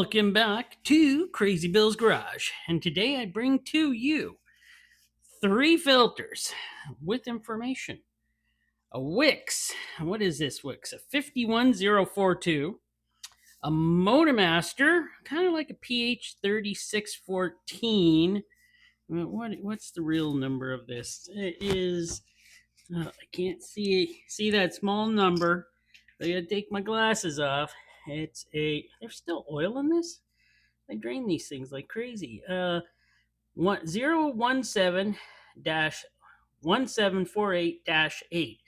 Welcome back to Crazy Bill's Garage, and today I bring to you three filters with information. A Wix, what is this Wix? A 51042, a Motomaster, kind of like a PH 3614. What's the real number of this? It is, I can't see that small number. I gotta take my glasses off. There's still oil in this? I drain these things like crazy. 017 1748 8.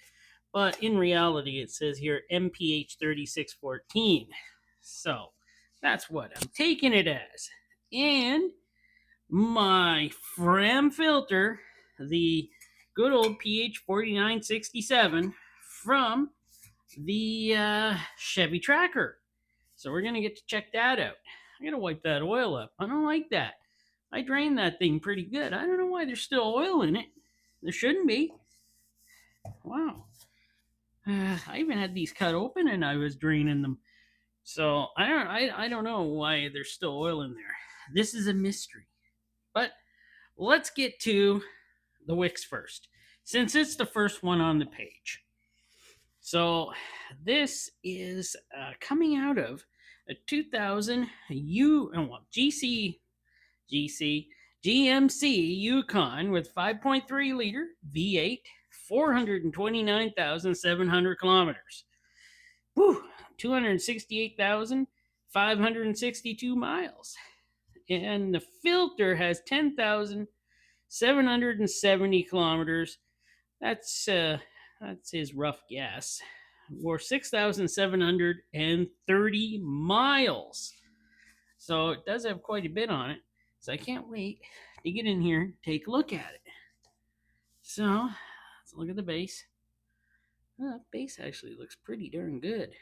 But in reality, it says here MPH 3614. So that's what I'm taking it as. And my Fram filter, the good old PH 4967 from the Chevy Tracker. So we're going to get to check that out. I gotta wipe that oil up. I don't like that. I drained that thing pretty good. I don't know why there's still oil in it. There shouldn't be. Wow. I even had these cut open and I was draining them. So I don't know why there's still oil in there. This is a mystery. But let's get to the Wix first, since it's the first one on the page. So this is coming out of a 2000 GMC Yukon with 5.3 liter V8, 429,700 kilometers. Whew, 268,562 miles. And the filter has 10,770 kilometers. That's his rough guess. Or 6,730 miles. So it does have quite a bit on it. So I can't wait to get in here and take a look at it. So let's look at the base. The base actually looks pretty darn good.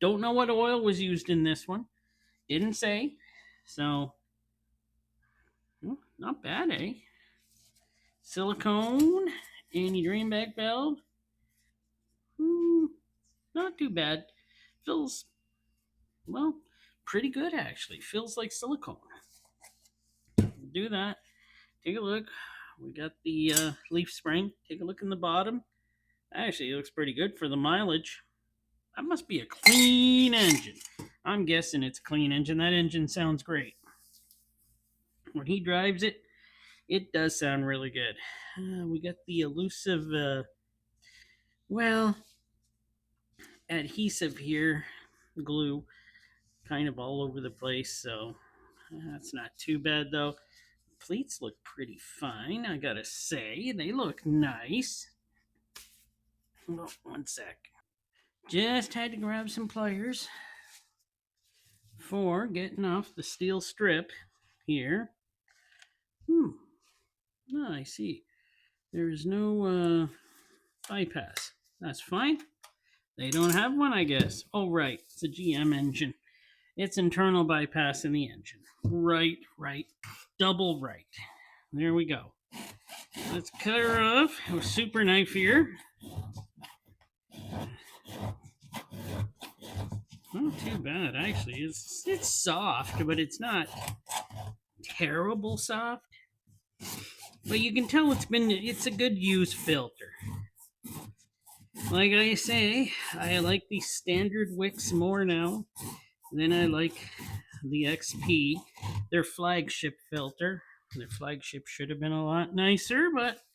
Don't know what oil was used in this one. Didn't say. So, not bad, eh? Silicone, anti-drain back valve. Not too bad. Feels, well, pretty good actually. Feels like silicone. Do that. Take a look. We got the leaf spring. Take a look in the bottom. Actually, it looks pretty good for the mileage. That must be a clean engine. I'm guessing it's a clean engine. That engine sounds great. When he drives it, it does sound really good. We got the elusive, adhesive here, glue, kind of all over the place. So that's not too bad though. Pleats look pretty fine, I gotta say. They look nice. Oh, one sec. Just had to grab some pliers for getting off the steel strip here. Oh, I see. There is no bypass. That's fine. They don't have one, I guess. Oh, right. It's a GM engine. It's internal bypass in the engine. Right. Double right. There we go. Let's cut her off with a super knife here. Not too bad, actually. It's soft, but it's not terrible soft. But you can tell it's a good use filter. Like I say, I like the standard Wix more now than I like the XP, their flagship filter. Their flagship should have been a lot nicer, but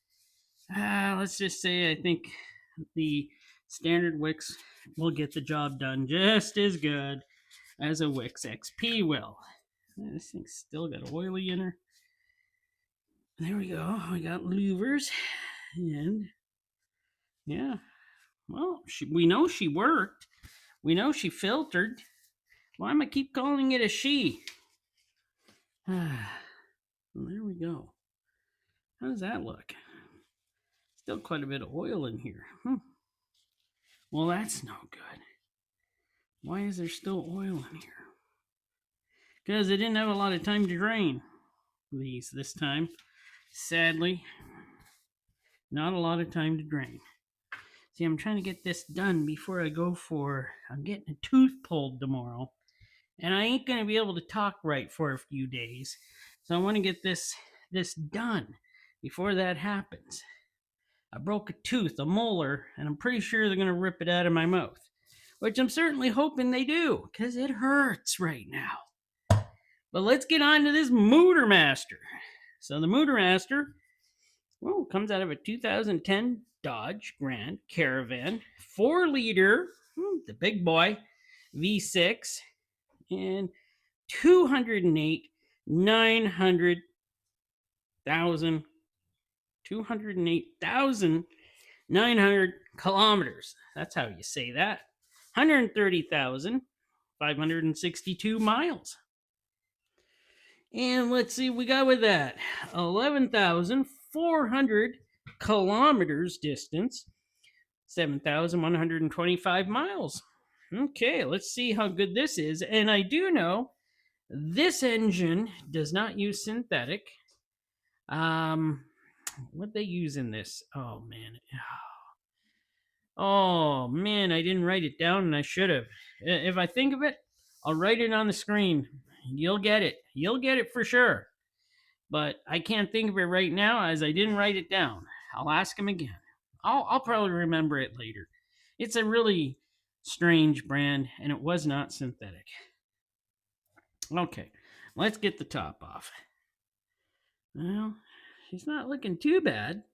let's just say I think the standard Wix will get the job done just as good as a Wix XP will. This thing's still got oily in her. There we go. We got louvers, and yeah. Well, we know she worked. We know she filtered. Why am I keep calling it a she? Well, there we go. How does that look? Still quite a bit of oil in here. Well, that's no good. Why is there still oil in here? Because they didn't have a lot of time to drain these this time. Sadly, not a lot of time to drain. See, I'm trying to get this done before I go I'm getting a tooth pulled tomorrow. and I ain't gonna be able to talk right for a few days. So I want to get this done before that happens. I broke a tooth, a molar, and I'm pretty sure they're gonna rip it out of my mouth, which I'm certainly hoping they do, because it hurts right now. But let's get on to this Motomaster. So the Motomaster, well, comes out of a 2010 Dodge Grand Caravan, 4-liter, the big boy, V6, and 208 900,000 208,900 kilometers. That's how you say that. 130,562 miles. And let's see what we got with that. 11,400 kilometers distance. 7,125 miles. Okay, let's see how good this is. And I do know this engine does not use synthetic. What they use in this? Oh man, I didn't write it down and I should have. If I think of it, I'll write it on the screen. You'll get it. You'll get it for sure. But I can't think of it right now as I didn't write it down. I'll ask him again. I'll probably remember it later. It's a really strange brand and it was not synthetic. Okay, let's get the top off. Well, she's not looking too bad.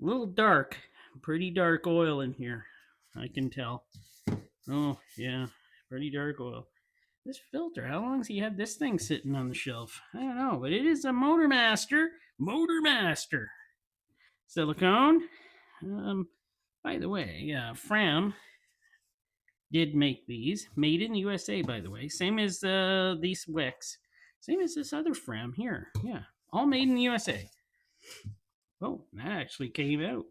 A little dark. Pretty dark oil in here. I can tell. Oh, yeah. Pretty dark oil. This filter, how long has he had this thing sitting on the shelf? I don't know, but it is a Motomaster. Motomaster. Silicone. By the way, Fram did make these. Made in USA, by the way. Same as these wicks. Same as this other Fram here. Yeah. All made in the USA. Oh, that actually came out.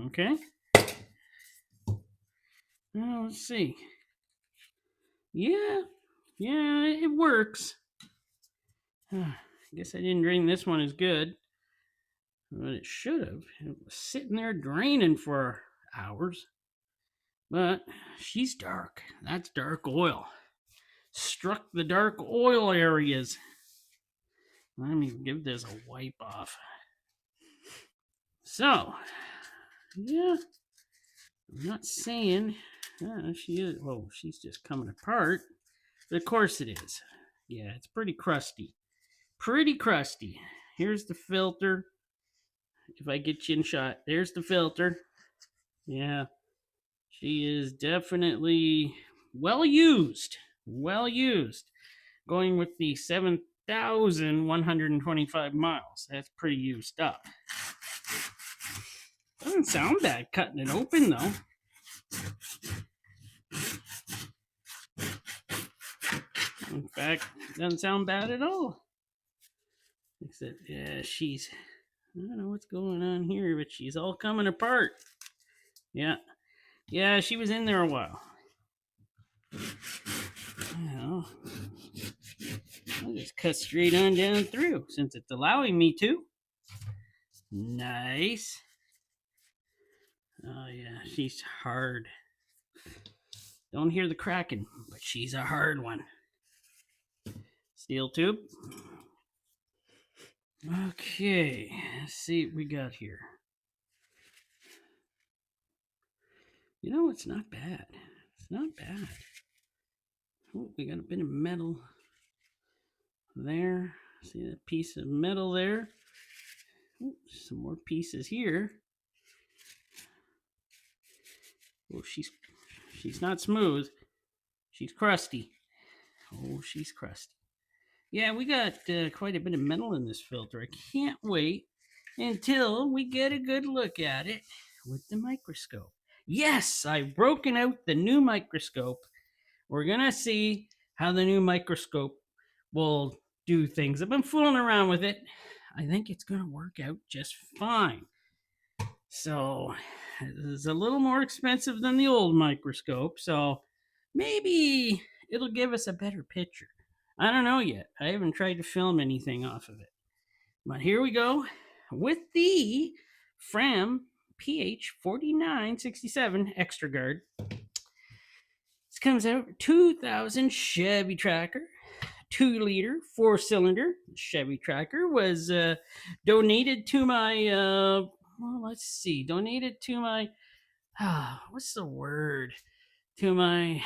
Okay. Now, let's see. Yeah, it works. I guess I didn't drain this one as good, but it should have. It was sitting there draining for hours. But she's dark. That's dark oil. Struck the dark oil areas. Let me give this a wipe off. So, yeah, I'm not saying she is. Oh, she's just coming apart. But of course it is. Yeah, it's pretty crusty. Pretty crusty. Here's the filter. If I get you in shot, there's the filter. Yeah, she is definitely well used. Well used. Going with the 7,125 miles. That's pretty used up. Doesn't sound bad cutting it open though. In fact, doesn't sound bad at all. Except, yeah, she's, I don't know what's going on here, but she's all coming apart. Yeah. Yeah, she was in there a while. Well, I'll just cut straight on down through since it's allowing me to. Nice. Oh, yeah, she's hard. Don't hear the cracking, but she's a hard one. Steel tube. Okay, let's see what we got here. You know, it's not bad. It's not bad. Oh, we got a bit of metal there. See that piece of metal there? Oh, some more pieces here. Oh, she's not smooth. She's crusty. Oh, she's crusty. Yeah, we got quite a bit of metal in this filter. I can't wait until we get a good look at it with the microscope. Yes, I've broken out the new microscope. We're going to see how the new microscope will do things. I've been fooling around with it. I think it's going to work out just fine. So, it's a little more expensive than the old microscope. So, maybe it'll give us a better picture. I don't know yet. I haven't tried to film anything off of it. But here we go with the Fram PH 4967 Extra Guard. It's comes out 2000 Chevy Tracker, 2-liter, 4-cylinder. Chevy Tracker was donated to my, well, let's see, donated to my, what's the word? To my,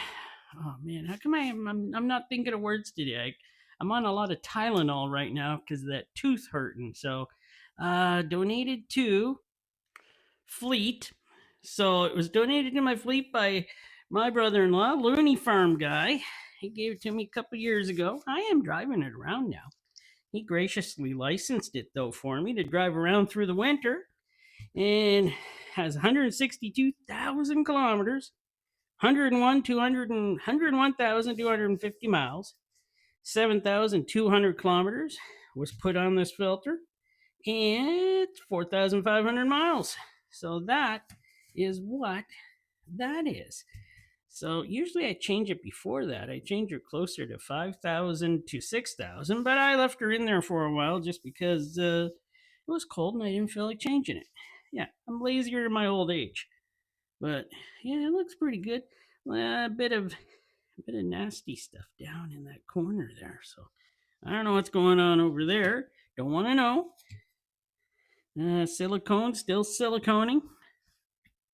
oh man, how come I'm not thinking of words today? I'm on a lot of Tylenol right now because of that tooth hurting. So, donated to fleet. So it was donated to my fleet by my brother-in-law, Looney Farm guy. He gave it to me a couple years ago. I am driving it around now. He graciously licensed it though for me to drive around through the winter, and has 162,000 kilometers, 101,250 miles, 7,200 kilometers was put on this filter, and 4,500 miles. So that is what that is. So usually I change it before that. I change her closer to 5,000 to 6,000, but I left her in there for a while just because it was cold and I didn't feel like changing it. Yeah, I'm lazier in my old age, but yeah, it looks pretty good. A bit of nasty stuff down in that corner there. So I don't know what's going on over there. Don't want to know. Silicone, still siliconing.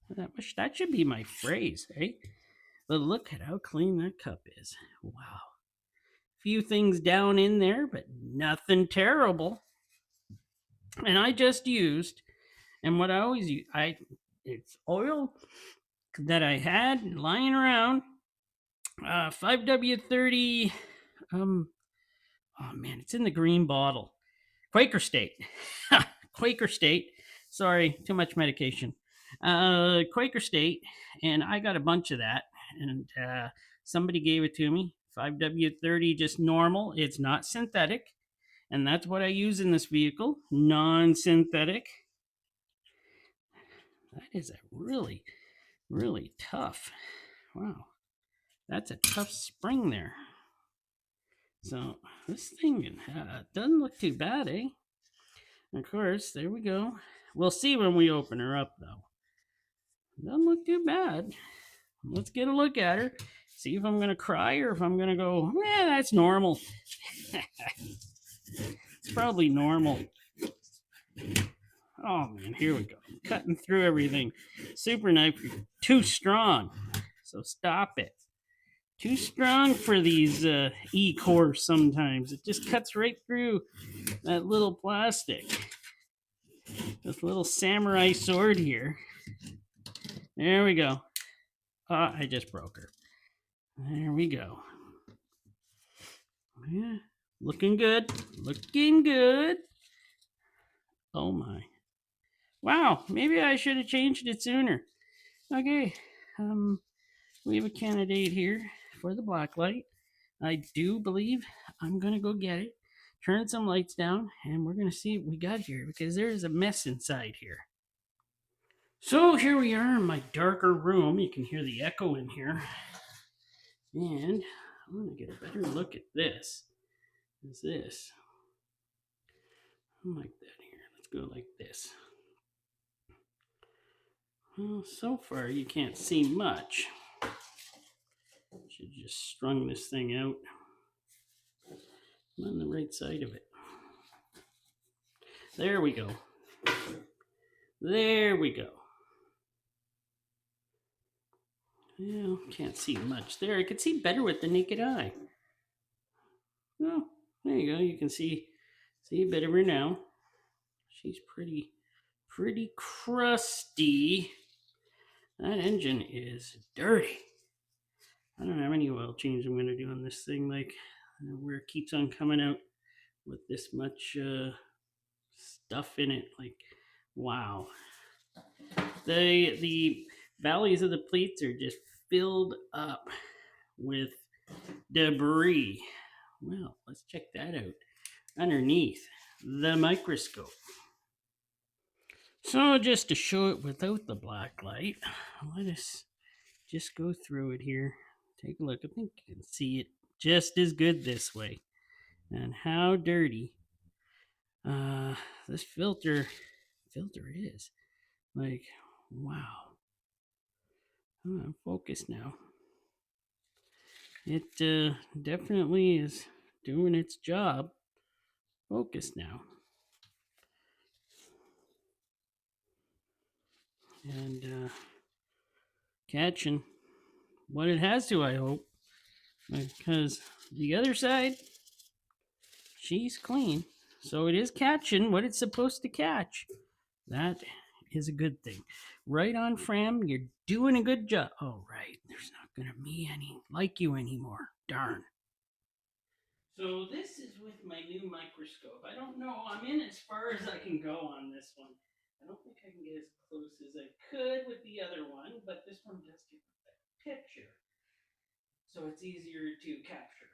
That should be my phrase, eh? But look at how clean that cup is. Wow. Few things down in there, but nothing terrible. And I just used, and what I always use, it's oil that I had lying around. 5W30. Oh man, it's in the green bottle. Quaker State. Quaker State. Sorry, too much medication. Quaker State, and I got a bunch of that, and somebody gave it to me. 5W30, just normal. It's not synthetic, and that's what I use in this vehicle. Non-synthetic. That is a really, really tough. Wow, that's a tough spring there. So this thing doesn't look too bad, eh? Of course, there we go. We'll see when we open her up, though. Doesn't look too bad. Let's get a look at her. See if I'm going to cry or if I'm going to go, that's normal. It's probably normal. Oh, man, here we go. I'm cutting through everything. Super knife, too strong. So stop it. Too strong for these E-cores sometimes. It just cuts right through that little plastic. This little samurai sword here. There we go. I just broke her. There we go. Yeah, looking good. Looking good. Oh my. Wow, maybe I should have changed it sooner. Okay. We have a candidate here for the black light. I do believe I'm gonna go get it. Turn some lights down, and we're gonna see what we got here because there's a mess inside here. So here we are in my darker room. You can hear the echo in here. And I'm going to get a better look at this. What's this? I like that here. Let's go like this. Well, so far you can't see much. Should just strung this thing out. I'm on the right side of it. There we go. There we go. Well, can't see much there. I could see better with the naked eye. Well, there you go. You can see a bit of her now. She's pretty crusty. That engine is dirty. I don't know how many oil changes I'm going to do on this thing. Like, where it keeps on coming out with this much stuff in it. Like, wow. The valleys of the pleats are just filled up with debris. Well, let's check that out underneath the microscope. So just to show it without the black light, let us just go through it here. Take a look. I think you can see it just as good this way. And how dirty this filter is. Like, wow. I'm focused now. It definitely is doing its job. Focus now. And catching what it has to, I hope. Because the other side, she's clean. So it is catching what it's supposed to catch. That is a good thing. Right on, Fram. You're doing a good job. Oh, right. There's not going to be any like you anymore. Darn. So this is with my new microscope. I don't know. I'm in as far as I can go on this one. I don't think I can get as close as I could with the other one, but this one does give a better picture. So it's easier to capture.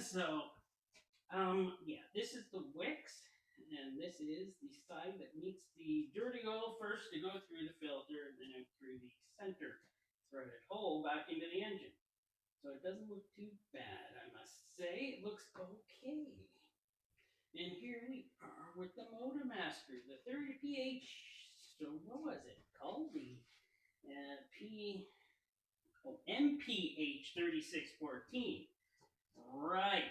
So, yeah, this is the wicks, and this is the side that meets the dirty oil first to go through the filter, and then out through the center threaded hole back into the engine. So it doesn't look too bad, I must say. It looks okay. And here we are with the Motomaster, the 30 PH. So what was it called? The P MPH 3614. Right.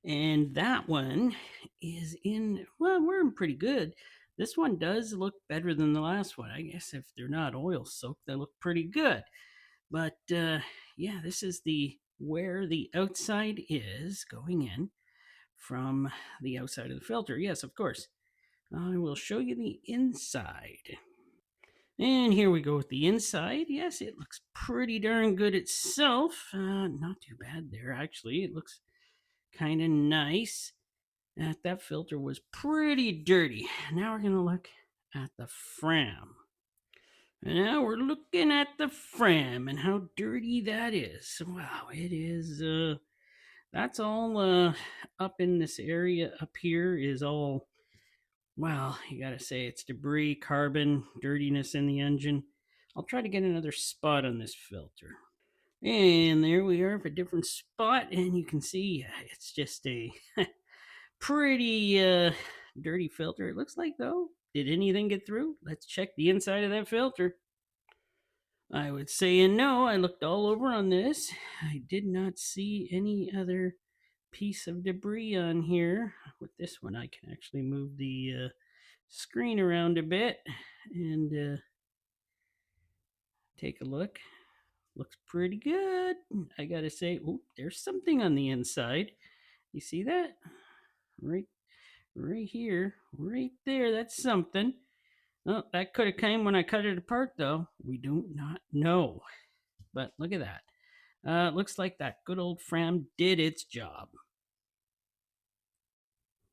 And that one is in, well, we're in pretty good. This one does look better than the last one. I guess if they're not oil soaked, they look pretty good. But yeah, this is the where the outside is going in from the outside of the filter. Yes, of course. I will show you the inside. And here we go with the inside. Yes, it looks pretty darn good itself. Not too bad there, actually. It looks kind of nice. That filter was pretty dirty. Now we're going to look at the Fram. And now we're looking at the Fram and how dirty that is. Wow, it is. That's all up in this area up here is all, well, you gotta say it's debris, carbon, dirtiness in the engine. I'll try to get another spot on this filter. And there we are for a different spot, and you can see it's just a pretty dirty filter. It looks like, though. Did anything get through? Let's check the inside of that filter. I would say no. I looked all over on this. I did not see any other piece of debris on here. With this one, I can actually move the screen around a bit and take a look. Looks pretty good. I gotta say, oh, there's something on the inside. You see that? Right here, right there. That's something. Oh, that could have came when I cut it apart, though. We do not know. But look at that. Looks like that good old Fram did its job.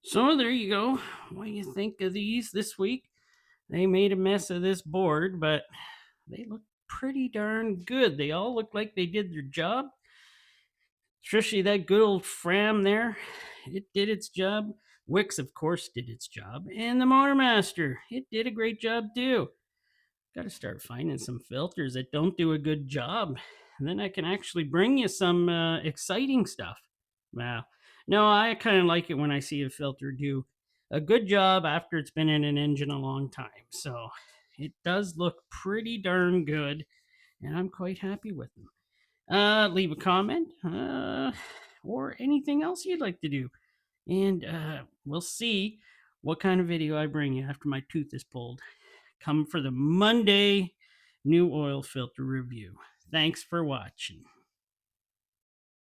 So there you go. What do you think of these this week? They made a mess of this board, but they look pretty darn good. They all look like they did their job. Especially that good old Fram there. It did its job. Wix, of course, did its job. And the Motormaster, it did a great job too. Got to start finding some filters that don't do a good job. And then I can actually bring you some exciting stuff. Wow. No, I kind of like it when I see a filter do a good job after it's been in an engine a long time. So it does look pretty darn good, and I'm quite happy with them. Leave a comment or anything else you'd like to do. And we'll see what kind of video I bring you after my tooth is pulled. Come for the Monday new oil filter review. Thanks for watching.